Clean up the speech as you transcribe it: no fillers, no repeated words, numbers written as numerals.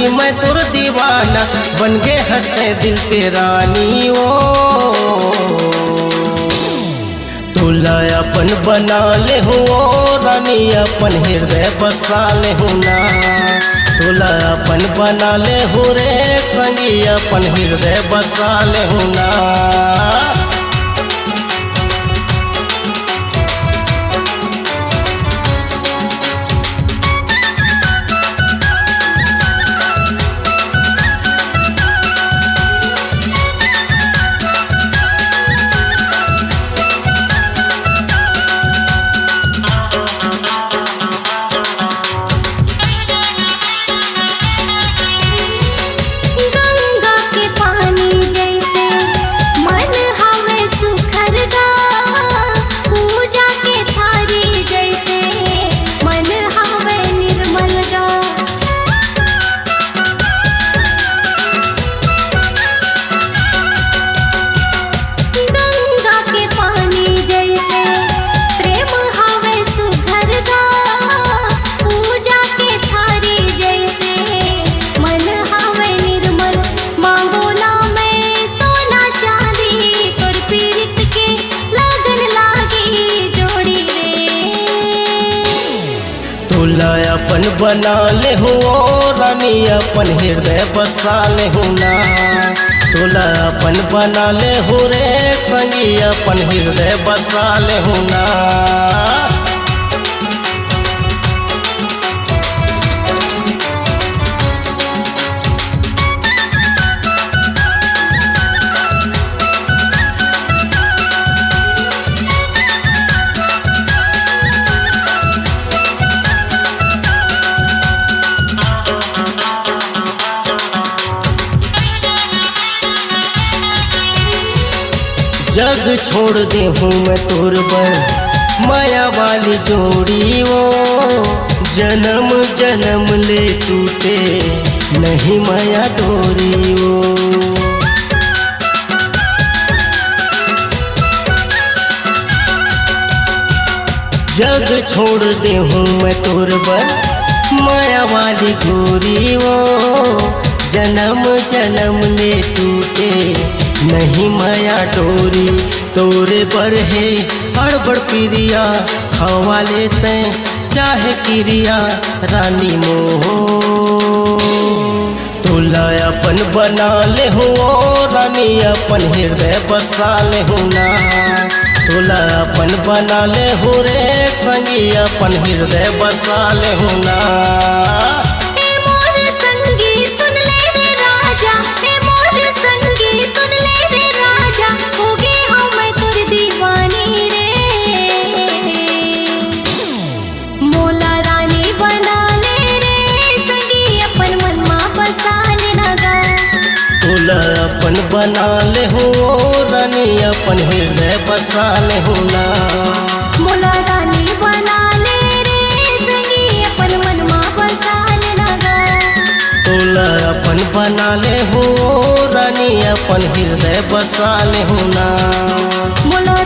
रही मैं तुर दीवाना, बन गए हंसते दिल पे रानी ओ। तुला अपन बना ले हो रानी, अपन हृदय बसा ले हो ना। तुला अपन बना ले हो रे संगी, अपन हृदय बसा ले हो ना। तुला अपन बना ले हो रानी, अपन हृदय बसा ले हो ना। तुला अपन बना ले हो रे संगी, अपन हृदय बसा ले हो ना। जग छोड़ दे हूँ मैं तोर बर, माया वाली जोड़ी वो। जन्म जन्म ले टूटे नहीं माया डोरी वो। जग छोड़ दे हूँ मैं तोर बर, माया वाली गोरी वो। जन्म जन्म ले टूटे नहीं माया डोरी। तोरे पर है हड़बड़ प्रिया, हवा लेते चाहे क्रिया रानी मोह। तुला अपन बना ले हो रानी, अपन हृदय बसा ले हो ना। तुला अपन बना ले हो रे संगी, अपन हृदय बसा ले हो ना। तुला अपन बना ले हो रानी, अपन हृदय बसा ले हो ना। मोला रानी बना ले रे संगी, अपन मनमा बसा ले ना गा। तुला अपन बना ले हो रानी, अपन हृदय बसा ले हो ना। मोला